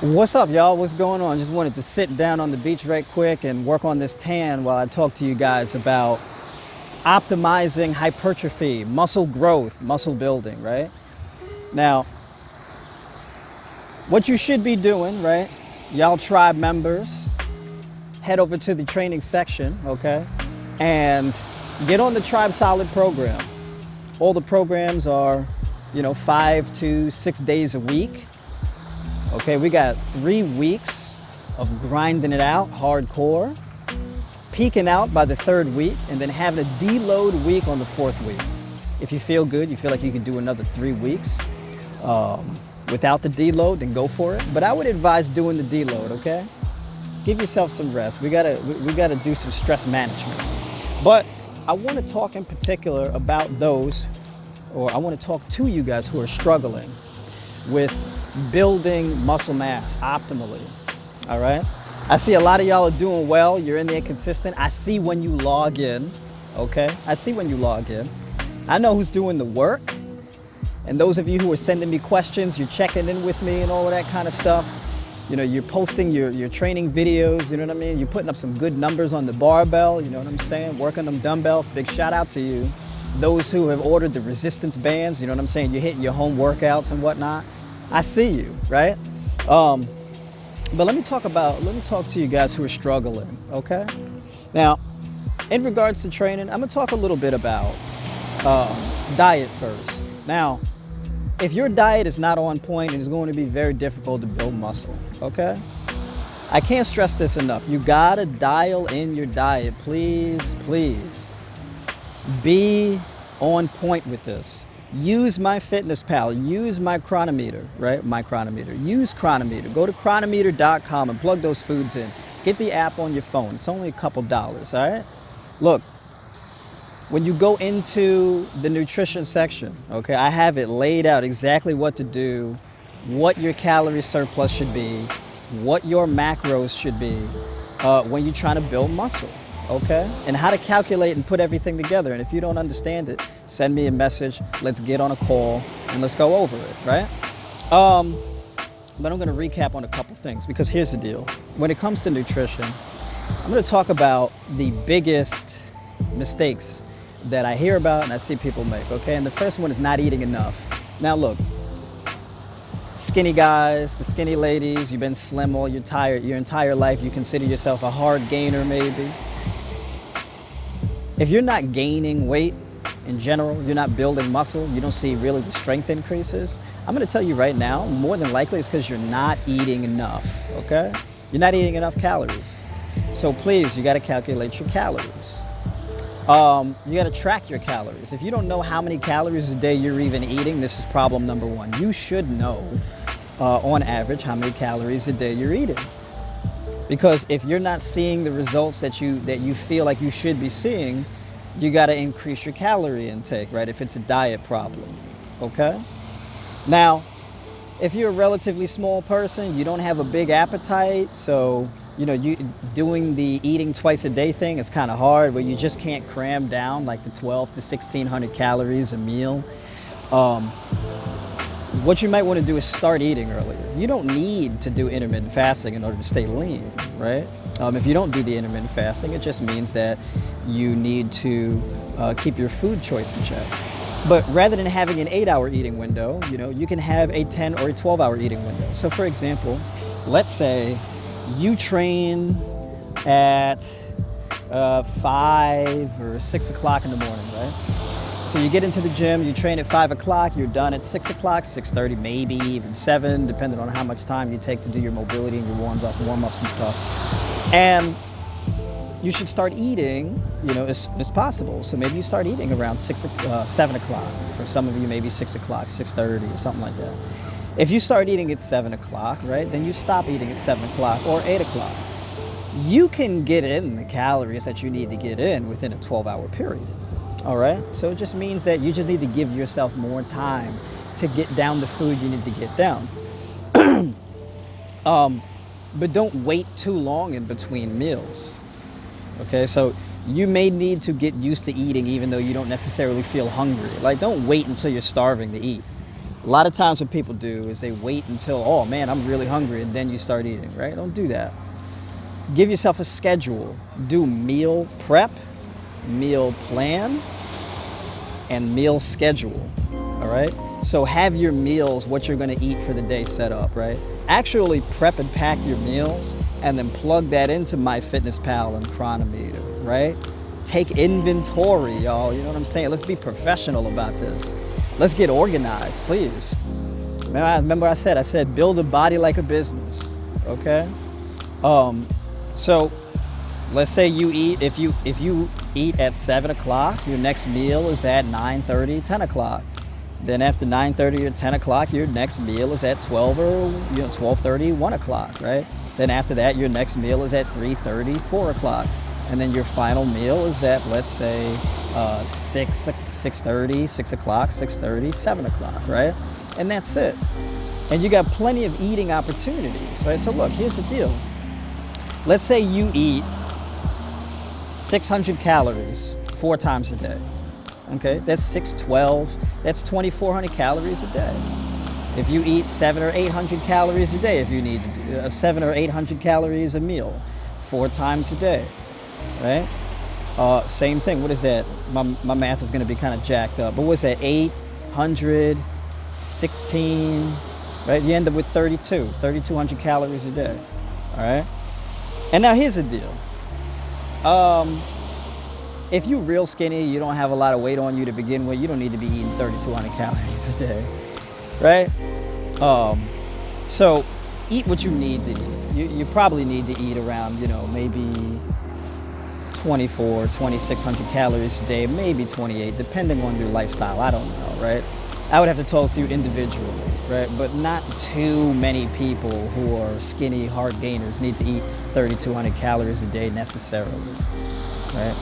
What's up, y'all? What's going on? Just wanted to sit down on the beach right quick and work on this tan while I talk to you guys about optimizing hypertrophy, muscle growth, muscle building, right? Now, what you should be doing, right? Y'all tribe members, head over to the training section, okay? And get on the Tribe Solid program. All the programs are, 5 to 6 days a week. Okay, we got 3 weeks of grinding it out, hardcore, peaking out by the 3rd week, and then having a deload week on the 4th week. If you feel good, you feel like you can do another 3 weeks without the deload, then go for it. But I would advise doing the deload, okay? Give yourself some rest. We gotta do some stress management. But I want to talk in particular about those, or I want to talk to you guys who are struggling with building muscle mass optimally, all right? I see a lot of y'all are doing well. You're in there consistent. I see when you log in, okay? I see when you log in. I know who's doing the work. And those of you who are sending me questions, you're checking in with me and all of that kind of stuff. You're posting your training videos, you know what I mean? You're putting up some good numbers on the barbell, you know what I'm saying? Working them dumbbells, big shout out to you. Those who have ordered the resistance bands, you know what I'm saying? You're hitting your home workouts and whatnot. I see you, right? But let me talk to you guys who are struggling, okay? Now, in regards to training, I'm gonna talk a little bit about diet first. Now, if your diet is not on point, it's going to be very difficult to build muscle, okay? I can't stress this enough. You gotta dial in your diet, please, please. Be on point with this. Use MyFitnessPal, use my chronometer, right? My chronometer, use chronometer. Go to chronometer.com and plug those foods in. Get the app on your phone. It's only a couple dollars, all right? Look, when you go into the nutrition section, okay, I have it laid out exactly what to do, what your calorie surplus should be, what your macros should be when you're trying to build muscle. Okay, and how to calculate and put everything together. And if you don't understand it, send me a message. Let's get on a call and let's go over it, right? But I'm gonna recap on a couple things because here's the deal. When it comes to nutrition, I'm gonna talk about the biggest mistakes that I hear about and I see people make, okay? And the first one is not eating enough. Now look, skinny guys, the skinny ladies, you've been slim all your entire life, you consider yourself a hard gainer maybe. If you're not gaining weight in general, you're not building muscle, you don't see really the strength increases, I'm gonna tell you right now, more than likely it's because you're not eating enough, okay? You're not eating enough calories. So please, you gotta calculate your calories. You gotta track your calories. If you don't know how many calories a day you're even eating, this is problem number one. You should know, on average, how many calories a day you're eating. Because if you're not seeing the results that you feel like you should be seeing, you got to increase your calorie intake, right? If it's a diet problem, okay? Now, if you're a relatively small person, you don't have a big appetite, so you doing the eating twice a day thing is kind of hard, where you just can't cram down like the 12 to 1600 calories a meal. What you might want to do is start eating earlier. You don't need to do intermittent fasting in order to stay lean, right? If you don't do the intermittent fasting, it just means that you need to keep your food choice in check. But rather than having an 8-hour eating window, you can have a 10 or a 12-hour eating window. So for example, let's say you train at 5 or 6 o'clock in the morning, right? So you get into the gym, you train at 5 o'clock, you're done at 6 o'clock, 6:30, maybe even 7, depending on how much time you take to do your mobility and your warm-ups and stuff. And you should start eating, as soon as possible. So maybe you start eating around 7 o'clock. For some of you, maybe 6 o'clock, 6:30 or something like that. If you start eating at 7 o'clock, right, then you stop eating at 7 o'clock or 8 o'clock. You can get in the calories that you need to get in within a 12-hour period. All right, so it just means that you just need to give yourself more time to get down the food you need to get down. But don't wait too long in between meals. Okay, so you may need to get used to eating even though you don't necessarily feel hungry. Like, don't wait until you're starving to eat. A lot of times what people do is they wait until, oh man, I'm really hungry, and then you start eating, right? Don't do that. Give yourself a schedule. Do meal prep, meal plan, and meal schedule, all right? So have your meals, what you're gonna eat for the day set up, right? Actually prep and pack your meals and then plug that into MyFitnessPal and Chronometer, right? Take inventory, y'all, you know what I'm saying? Let's be professional about this. Let's get organized, please. Remember I said build a body like a business, okay? So let's say you eat, if you eat at 7 o'clock, your next meal is at 9:30, 10 o'clock. Then after 9:30 or 10 o'clock, your next meal is at 12 or 12:30, 1 o'clock, right? Then after that, your next meal is at 3:30, 4 o'clock. And then your final meal is at, let's say, 6:30, 6 o'clock, 6:30, 7 o'clock, right? And that's it. And you got plenty of eating opportunities, right? So look, here's the deal. Let's say you eat 600 calories 4 times a day. Okay, that's 612, that's 2,400 calories a day. If you eat 700 or 800 calories a day, if you need 700 or 800 calories a meal, 4 times a day, right? Same thing, what is that? My math is gonna be kind of jacked up, but what's that, 816, right? You end up with 3,200 calories a day, all right? And now here's the deal. If you're real skinny, you don't have a lot of weight on you to begin with, you don't need to be eating 3,200 calories a day, right? So eat what you need to eat. You probably need to eat around, maybe 24, 2,600 calories a day, maybe 28, depending on your lifestyle. I don't know, right? I would have to talk to you individually, right? But not too many people who are skinny, hard gainers need to eat 3,200 calories a day necessarily, right?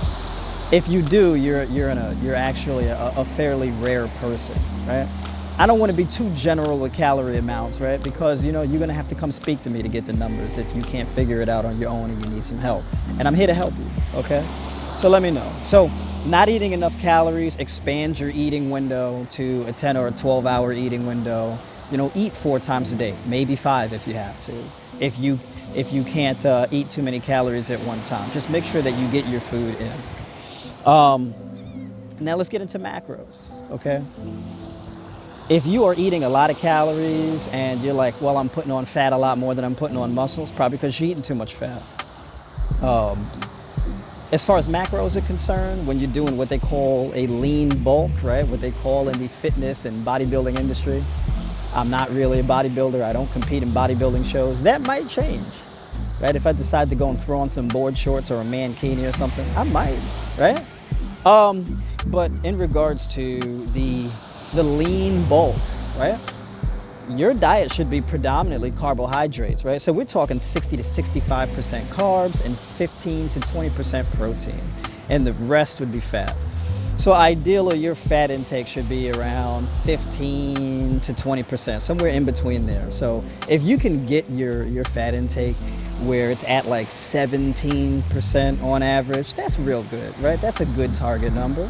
If you do, you're actually a fairly rare person, right? I don't want to be too general with calorie amounts, right? Because you're gonna have to come speak to me to get the numbers if you can't figure it out on your own and you need some help. And I'm here to help you, okay? So let me know. So not eating enough calories, expand your eating window to a 10 or a 12-hour eating window. Eat 4 times a day, maybe 5 if you have to. If you can't eat too many calories at one time, just make sure that you get your food in. Now let's get into macros, okay? If you are eating a lot of calories and you're like, well, I'm putting on fat a lot more than I'm putting on muscles, probably because you're eating too much fat. As far as macros are concerned, when you're doing what they call a lean bulk, right? What they call in the fitness and bodybuilding industry. I'm not really a bodybuilder. I don't compete in bodybuilding shows. That might change, right? If I decide to go and throw on some board shorts or a mankini or something, I might, right? But in regards to the lean bulk, right? Your diet should be predominantly carbohydrates, right? So we're talking 60 to 65% carbs and 15 to 20% protein, and the rest would be fat. So ideally, your fat intake should be around 15 to 20%, somewhere in between there. So if you can get your fat intake where it's at like 17% on average, that's real good, right? That's a good target number.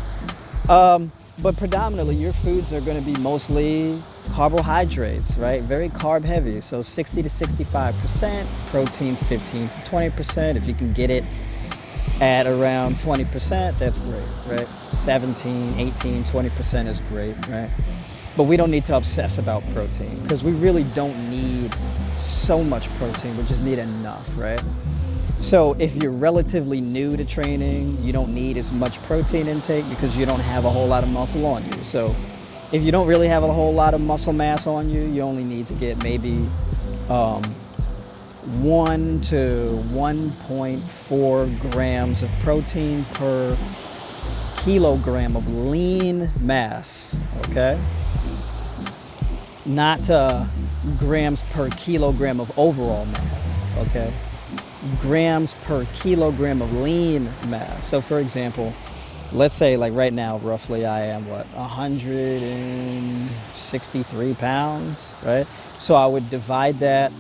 But predominantly, your foods are going to be mostly carbohydrates, right? Very carb heavy. So 60 to 65%, protein 15 to 20%. If you can get it at around 20%, that's great, right? 17, 18, 20% is great, right? But we don't need to obsess about protein because we really don't need so much protein. We just need enough, right? So if you're relatively new to training, you don't need as much protein intake because you don't have a whole lot of muscle on you. So if you don't really have a whole lot of muscle mass on you, you only need to get maybe 1 to 1.4 grams of protein per kilogram of lean mass, okay? Not grams per kilogram of overall mass, okay? Grams per kilogram of lean mass. So for example, let's say like right now, roughly I am 163 pounds, right? So I would divide that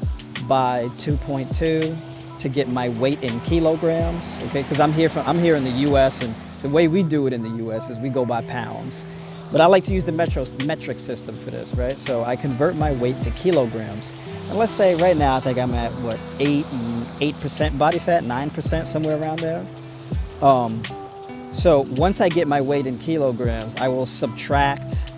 by 2.2 to get my weight in kilograms, okay? Because I'm here in the US, and the way we do it in the US is we go by pounds. But I like to use the metric system for this, right? So I convert my weight to kilograms. And let's say right now I think I'm at what, 8% body fat, 9%, somewhere around there. So once I get my weight in kilograms, I will subtract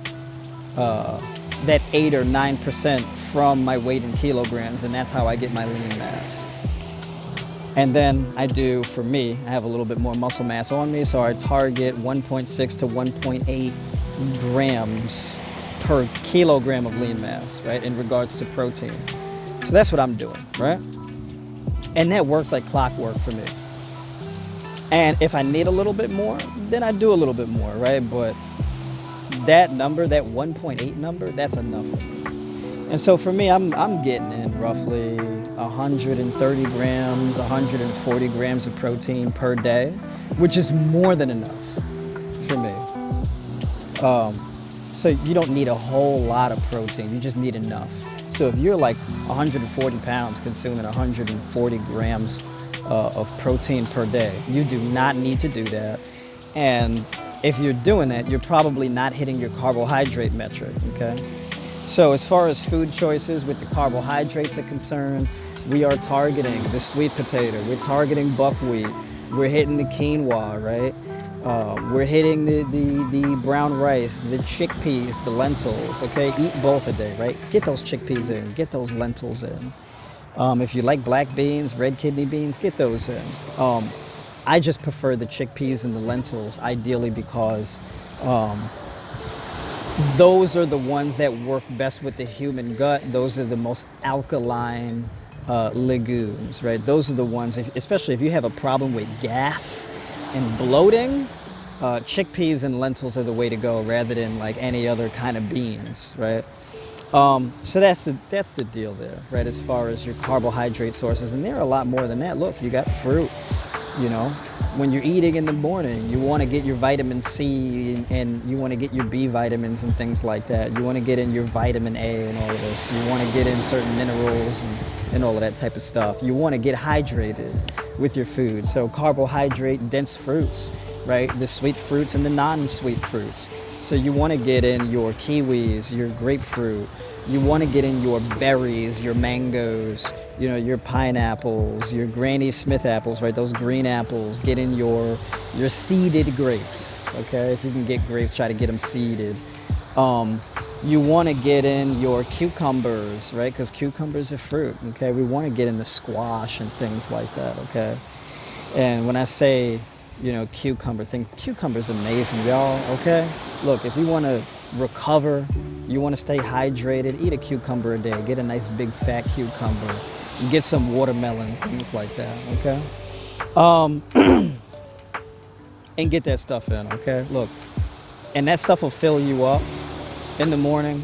that 8 or 9% from my weight in kilograms, and that's how I get my lean mass. And then I do, for me, I have a little bit more muscle mass on me, so I target 1.6 to 1.8 grams per kilogram of lean mass, right, in regards to protein. So that's what I'm doing, right? And that works like clockwork for me. And if I need a little bit more, then I do a little bit more, right? But that number, that 1.8 number, that's enough for me. And so for me, I'm getting in roughly 130 grams, 140 grams of protein per day, which is more than enough for me. So you don't need a whole lot of protein, you just need enough. So if you're like 140 pounds consuming 140 grams of protein per day, you do not need to do that. And if you're doing that, you're probably not hitting your carbohydrate metric, okay? So as far as food choices with the carbohydrates are concerned, we are targeting the sweet potato, we're targeting buckwheat, we're hitting the quinoa, right? We're hitting the brown rice, the chickpeas, the lentils, okay? Eat both a day, right? Get those chickpeas in, get those lentils in. If you like black beans, red kidney beans, get those in. I just prefer the chickpeas and the lentils, ideally, because those are the ones that work best with the human gut. Those are the most alkaline legumes, right? Those are the ones, especially if you have a problem with gas and bloating, chickpeas and lentils are the way to go rather than like any other kind of beans, right? So that's the deal there, right? As far as your carbohydrate sources, and there are a lot more than that. Look, you got fruit, you know. When you're eating in the morning, you want to get your vitamin C and you want to get your B vitamins and things like that. You want to get in your vitamin A and all of this. You want to get in certain minerals and all of that type of stuff. You want to get hydrated with your food. So carbohydrate dense fruits, right? The sweet fruits and the non-sweet fruits. So you want to get in your kiwis, your grapefruit. You want to get in your berries, your mangoes, you know, your pineapples, your Granny Smith apples, right? Those green apples. Get in your seeded grapes, okay? If you can get grapes, try to get them seeded. You want to get in your cucumbers, right? Because cucumbers are fruit, okay? We want to get in the squash and things like that, okay? And when I say, you know, cucumber's amazing, y'all, okay? Look, if you want to recover, you want to stay hydrated, eat a cucumber a day. Get a nice big fat cucumber. You get some watermelon, things like that, okay? And get that stuff in, okay? Look, and that stuff will fill you up in the morning,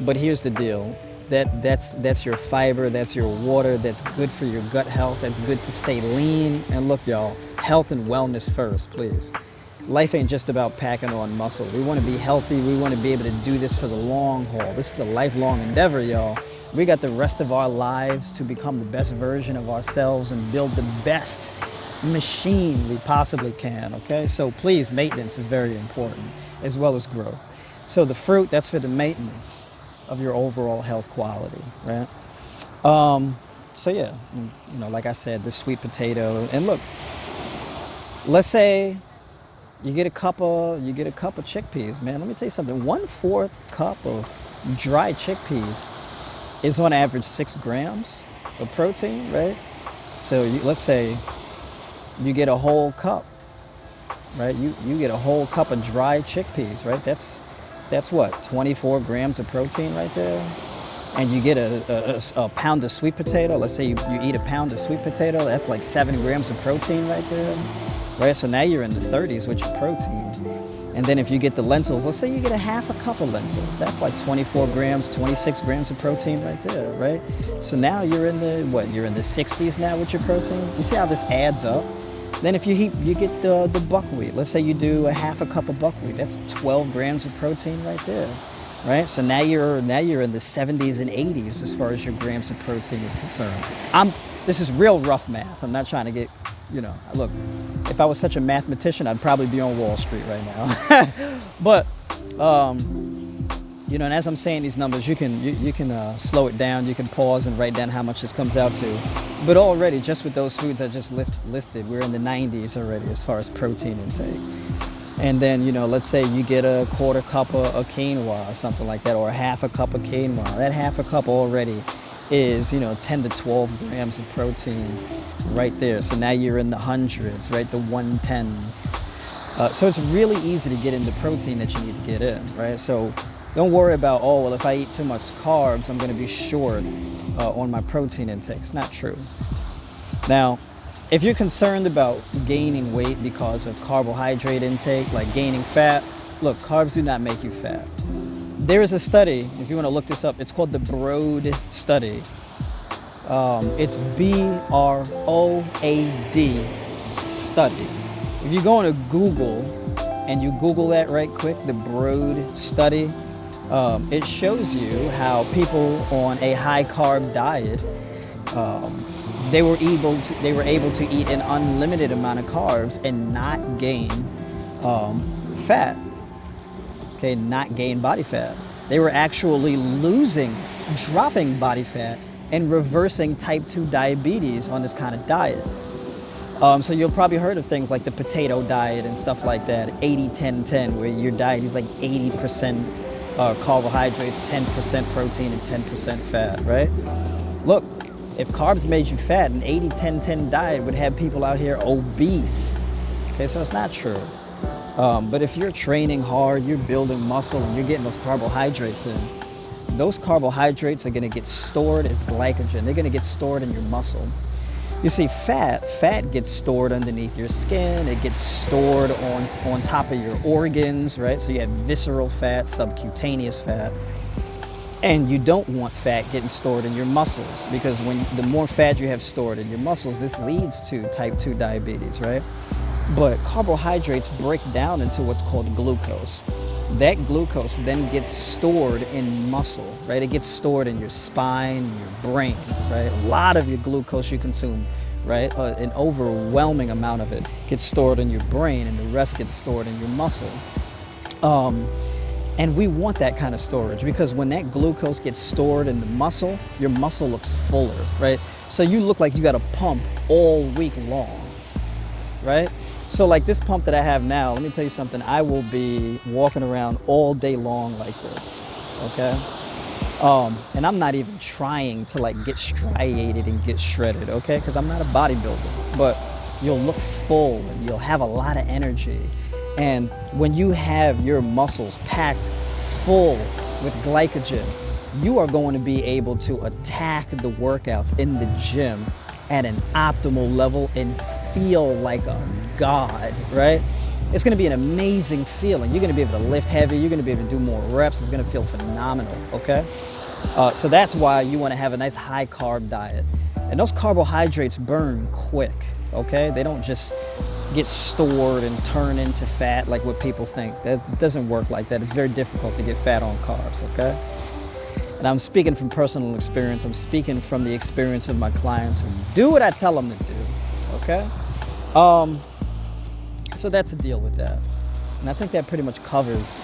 but here's the deal. That's your fiber, that's your water, that's good for your gut health, that's good to stay lean. And look, y'all, health and wellness first, please. Life ain't just about packing on muscle. We want to be healthy. We want to be able to do this for the long haul. This is a lifelong endeavor, y'all. We got the rest of our lives to become the best version of ourselves and build the best machine we possibly can, okay? So please, maintenance is very important, as well as growth. So the fruit, that's for the maintenance of your overall health quality, right? So yeah, you know, like I said, the sweet potato. And look, let's say you get a cup of chickpeas, man. Let me tell you something. 1/4 cup of dry chickpeas is on average 6 grams of protein, right? So let's say you get a whole cup, right? You get a whole cup of dry chickpeas, right? That's what, 24 grams of protein right there. And you get a pound of sweet potato. Let's say you eat a pound of sweet potato. That's like 7 grams of protein right there. Right, so now you're in the 30s with your protein. And then if you get the lentils, let's say you get a half a cup of lentils. That's like 24 grams, 26 grams of protein right there, right? So now you're in the 60s now with your protein. You see how this adds up? Then if you get the buckwheat. Let's say you do a half a cup of buckwheat. That's 12 grams of protein right there, right? So now you're in the 70s and 80s as far as your grams of protein is concerned. This is real rough math. I'm not trying to get, you know, look, if I was such a mathematician, I'd probably be on Wall Street right now. But You know, and as I'm saying these numbers, you can slow it down, you can pause and write down how much this comes out to. But already, just with those foods I just listed, we're in the 90s already as far as protein intake. And then, you know, let's say you get a quarter cup of quinoa or something like that, or a half a cup of quinoa. That half a cup already is, you know, 10 to 12 grams of protein right there. So now you're in the hundreds, right? The 110s. So it's really easy to get into protein that you need to get in, right? So don't worry about, oh, well, if I eat too much carbs, I'm going to be short on my protein intake. It's not true. Now, if you're concerned about gaining weight because of carbohydrate intake, like gaining fat, look, carbs do not make you fat. There is a study, if you want to look this up, it's called the Broad study. It's BROAD study. If you go into Google and you Google that right quick, the Broad study, it shows you how people on a high carb diet, they were able to eat an unlimited amount of carbs and not gain fat. Okay, not gain body fat. They were actually dropping body fat and reversing type 2 diabetes on this kind of diet. So you'll probably heard of things like the potato diet and stuff like that, 80-10-10, where your diet is like 80% carbohydrates, 10% protein, and 10% fat, right? Look, if carbs made you fat, an 80-10-10 diet would have people out here obese. Okay, so it's not true. But if you're training hard, you're building muscle, and you're getting those carbohydrates in, those carbohydrates are gonna get stored as glycogen. They're gonna get stored in your muscle. You see, fat gets stored underneath your skin. It gets stored on top of your organs, right? So you have visceral fat, subcutaneous fat. And you don't want fat getting stored in your muscles, because the more fat you have stored in your muscles, this leads to type 2 diabetes, right? But carbohydrates break down into what's called glucose. That glucose then gets stored in muscle, right? It gets stored in your spine, your brain, right? A lot of your glucose you consume, right? An overwhelming amount of it gets stored in your brain, and the rest gets stored in your muscle. And we want that kind of storage, because when that glucose gets stored in the muscle, your muscle looks fuller, right? So you look like you got a pump all week long, right? So like this pump that I have now, let me tell you something, I will be walking around all day long like this, okay? And I'm not even trying to like get striated and get shredded, okay? Because I'm not a bodybuilder, but you'll look full and you'll have a lot of energy. And when you have your muscles packed full with glycogen, you are going to be able to attack the workouts in the gym at an optimal level and feel like a god, right? It's going to be an amazing feeling. You're going to be able to lift heavy. You're going to be able to do more reps. It's going to feel phenomenal, okay? So that's why you want to have a nice high carb diet. And those carbohydrates burn quick, okay? They don't just get stored and turn into fat like what people think. That doesn't work like that. It's very difficult to get fat on carbs, okay? And I'm speaking from personal experience. I'm speaking from the experience of my clients who do what I tell them to do, okay? So that's the deal with that. And I think that pretty much covers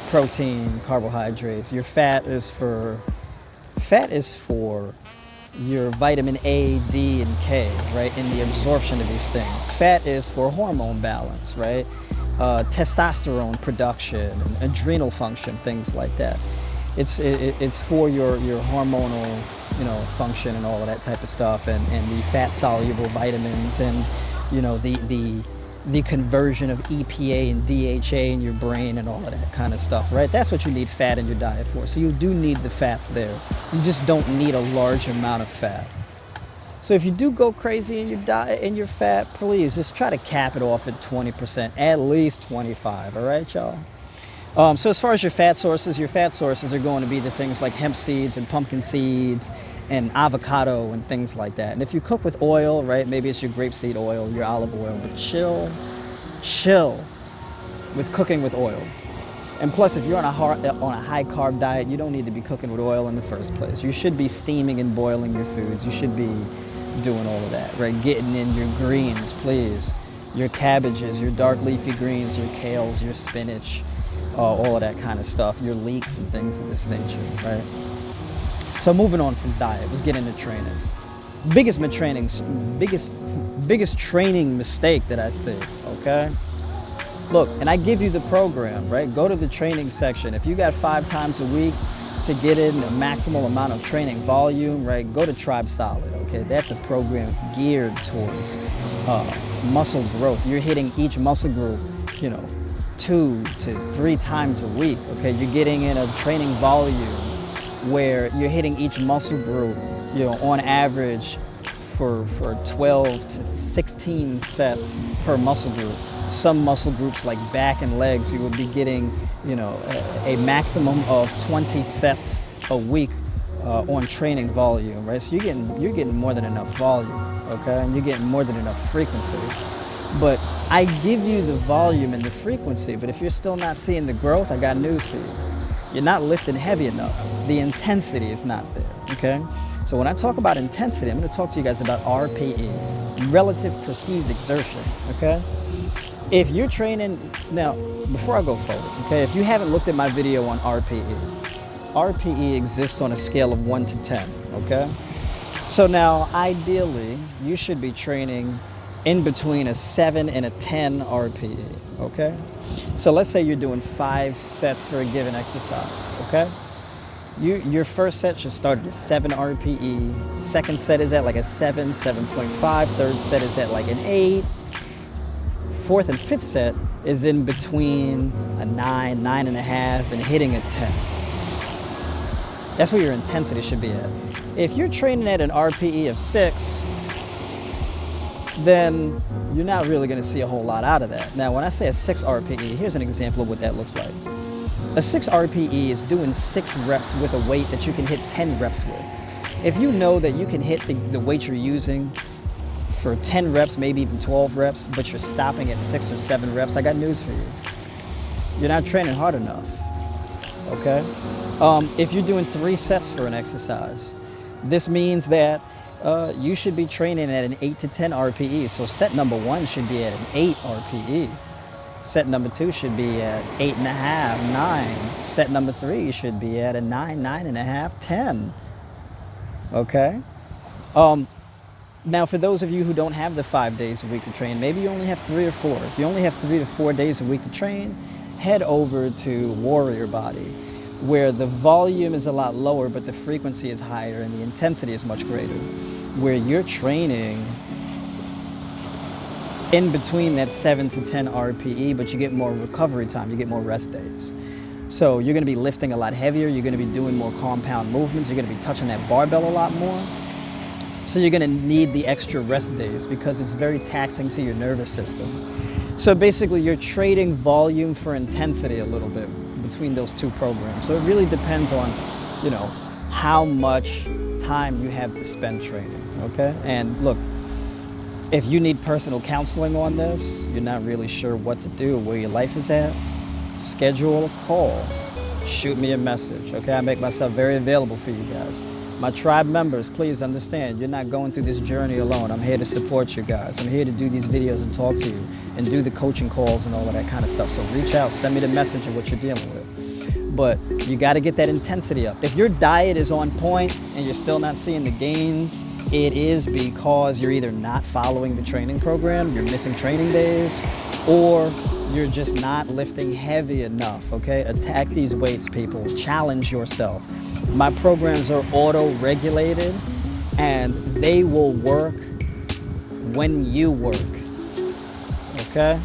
protein, carbohydrates. Your fat is for your vitamin A, D, and K, right, in the absorption of these things. Fat is for hormone balance, right? Testosterone production, and adrenal function, things like that. It's for your hormonal, you know, function and all of that type of stuff, and the fat-soluble vitamins, and, you know, the conversion of EPA and DHA in your brain and all of that kind of stuff, right? That's what you need fat in your diet for. So you do need the fats there. You just don't need a large amount of fat. So if you do go crazy in your diet and your fat, please just try to cap it off at 20%, at least 25, all right, y'all? So as far as your fat sources are going to be the things like hemp seeds and pumpkin seeds and avocado and things like that. And if you cook with oil, right, maybe it's your grapeseed oil, your olive oil, but chill with cooking with oil. And plus, if you're on a high carb diet, you don't need to be cooking with oil in the first place. You should be steaming and boiling your foods. You should be doing all of that, right? Getting in your greens, please. Your cabbages, your dark leafy greens, your kales, your spinach, all of that kind of stuff, your leaks and things of this nature, right? So moving on from diet, let's get into training. Biggest training mistake that I see, okay? Look, and I give you the program, right? Go to the training section. If you got 5 times a week to get in a maximal amount of training volume, right? Go to Tribe Solid, okay? That's a program geared towards muscle growth. You're hitting each muscle group, 2 to 3 times a week, okay? You're getting in a training volume where you're hitting each muscle group, on average for 12 to 16 sets per muscle group. Some muscle groups like back and legs, you would be getting, a maximum of 20 sets a week on training volume, right? So you're getting more than enough volume, okay? And you're getting more than enough frequency. But I give you the volume and the frequency, but if you're still not seeing the growth, I got news for you. You're not lifting heavy enough. The intensity is not there, okay? So when I talk about intensity, I'm going to talk to you guys about RPE, relative perceived exertion, okay? If you're training, now, before I go forward, okay, if you haven't looked at my video on RPE exists on a scale of 1 to 10, okay? So now, ideally, you should be training in between a 7 and a 10 RPE, okay? So let's say you're doing 5 sets for a given exercise, okay? Your first set should start at a 7 RPE, second set is at like a 7, 7.5, third set is at like an 8, fourth and fifth set is in between a 9, 9.5, and hitting a 10. That's where your intensity should be at. If you're training at an RPE of 6, then you're not really going to see a whole lot out of that. Now, when I say a 6 RPE, here's an example of what that looks like. A 6 RPE is doing 6 reps with a weight that you can hit 10 reps with. If you know that you can hit the weight you're using for 10 reps, maybe even 12 reps, but you're stopping at 6 or 7 reps, I got news for you. You're not training hard enough, okay? If you're doing 3 sets for an exercise, this means that you should be training at an 8 to 10 RPE. So set number 1 should be at an 8 RPE. Set number 2 should be at 8.5, 9. Set number 3 should be at a 9, 9.5, 10. Okay? Now, for those of you who don't have the 5 days a week to train, maybe you only have 3 or 4. If you only have 3 to 4 days a week to train, head over to Warrior Body, where the volume is a lot lower, but the frequency is higher and the intensity is much greater, where you're training in between that 7 to 10 RPE, but you get more recovery time, you get more rest days. So you're gonna be lifting a lot heavier, you're gonna be doing more compound movements, you're gonna be touching that barbell a lot more. So you're gonna need the extra rest days because it's very taxing to your nervous system. So basically you're trading volume for intensity a little bit between those 2 programs. So it really depends on, how much time you have to spend training, okay? And look, if you need personal counseling on this, you're not really sure what to do, where your life is at, schedule a call, shoot me a message, okay? I make myself very available for you guys. My tribe members, please understand, you're not going through this journey alone. I'm here to support you guys. I'm here to do these videos and talk to you and do the coaching calls and all of that kind of stuff. So reach out, send me the message of what you're dealing with. But you got to get that intensity up. If your diet is on point and you're still not seeing the gains, it is because you're either not following the training program, you're missing training days, or you're just not lifting heavy enough, okay? Attack these weights, people. Challenge yourself. My programs are auto-regulated and they will work when you work, okay?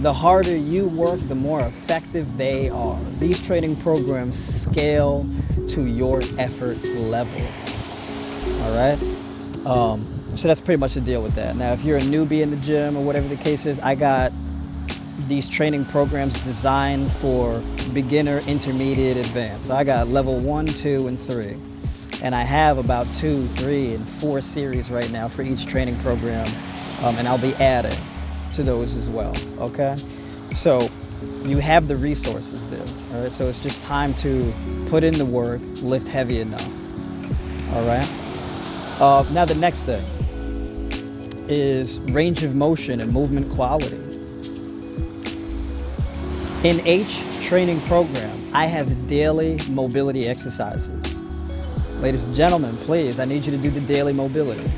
The harder you work, the more effective they are. These training programs scale to your effort level, all right? So that's pretty much the deal with that. Now, if you're a newbie in the gym or whatever the case is, I got these training programs designed for beginner, intermediate, advanced. So I got level 1, 2, and 3. And I have about 2, 3, and 4 series right now for each training program. And I'll be adding to those as well, okay? So you have the resources there, all right? So it's just time to put in the work, lift heavy enough, all right? Now the next thing is range of motion and movement quality. In H training program, I have daily mobility exercises. Ladies and gentlemen, please, I need you to do the daily mobility.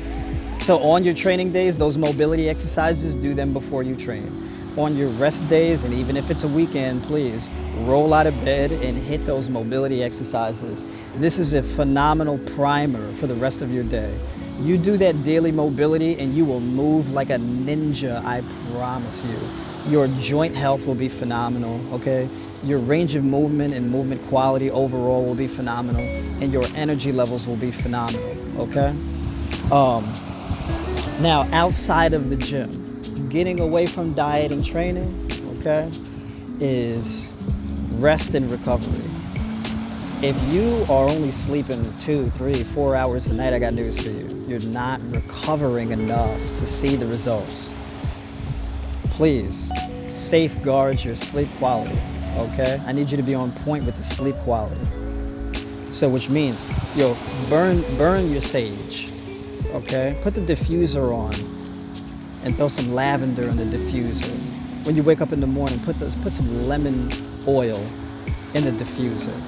So on your training days, those mobility exercises, do them before you train. On your rest days, and even if it's a weekend, please roll out of bed and hit those mobility exercises. This is a phenomenal primer for the rest of your day. You do that daily mobility and you will move like a ninja, I promise you. Your joint health will be phenomenal, okay? Your range of movement and movement quality overall will be phenomenal, and your energy levels will be phenomenal, okay? Now, outside of the gym, getting away from diet and training, okay, is rest and recovery. If you are only sleeping 2, 3, 4 hours a night, I got news for you. You're not recovering enough to see the results. Please safeguard your sleep quality, okay? I need you to be on point with the sleep quality. So which means, burn your sage, okay? Put the diffuser on and throw some lavender in the diffuser. When you wake up in the morning, put some lemon oil in the diffuser,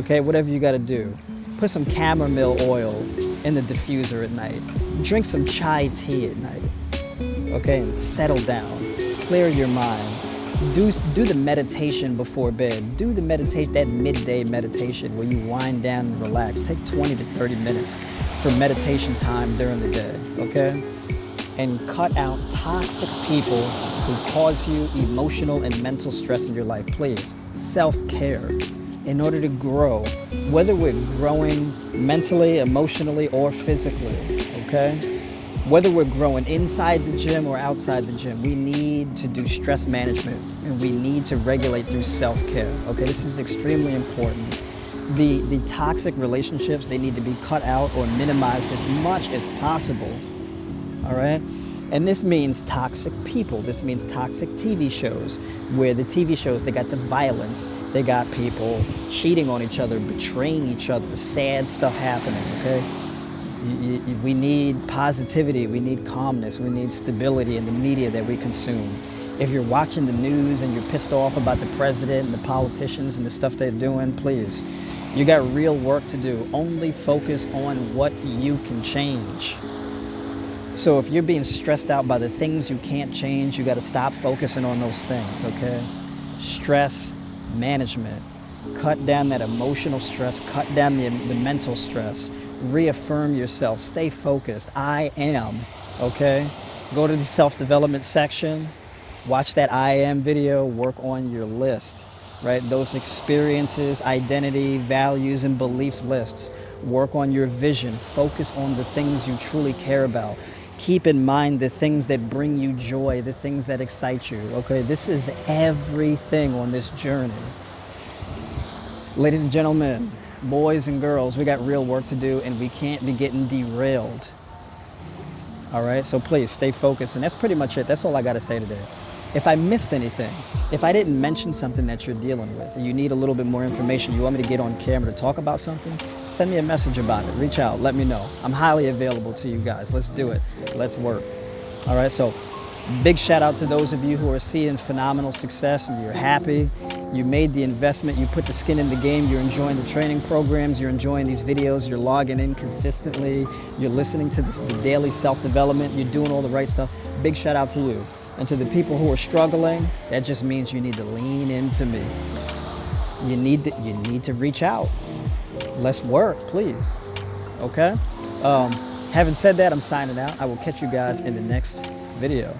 okay? Whatever you gotta do. Put some chamomile oil in the diffuser at night. Drink some chai tea at night, okay? And settle down, clear your mind. Do the meditation before bed. Do that midday meditation where you wind down and relax. Take 20 to 30 minutes for meditation time during the day, okay? And cut out toxic people who cause you emotional and mental stress in your life. Please, self-care in order to grow, whether we're growing mentally, emotionally, or physically, okay? Whether we're growing inside the gym or outside the gym, we need to do stress management and we need to regulate through self-care, okay? This is extremely important. The toxic relationships, they need to be cut out or minimized as much as possible, all right? And this means toxic people. This means toxic TV shows, where the TV shows, they got the violence, they got people cheating on each other, betraying each other, sad stuff happening, okay? We need positivity, we need calmness, we need stability in the media that we consume. If you're watching the news and you're pissed off about the president and the politicians and the stuff they're doing, please, you got real work to do. Only focus on what you can change. So if you're being stressed out by the things you can't change, you got to stop focusing on those things, okay? Stress management. Cut down that emotional stress, cut down the mental stress. Reaffirm yourself, stay focused. I am, okay? Go to the self-development section, watch that I am video, work on your list, right? Those experiences, identity, values, and beliefs lists. Work on your vision, focus on the things you truly care about. Keep in mind the things that bring you joy, the things that excite you, okay? This is everything on this journey. Ladies and gentlemen, boys and girls, we got real work to do and we can't be getting derailed. All right, so please stay focused. And that's pretty much it. That's all I got to say today. If I missed anything, if I didn't mention something that you're dealing with, and you need a little bit more information, you want me to get on camera to talk about something, send me a message about it. Reach out, let me know. I'm highly available to you guys. Let's do it. Let's work. All right, so big shout out to those of you who are seeing phenomenal success and you're happy. You made the investment, you put the skin in the game, you're enjoying the training programs, you're enjoying these videos, you're logging in consistently, you're listening to the daily self-development, you're doing all the right stuff. Big shout out to you. And to the people who are struggling, that just means you need to lean into me. You need to reach out. Let's work, please. Okay? Having said that, I'm signing out. I will catch you guys in the next video.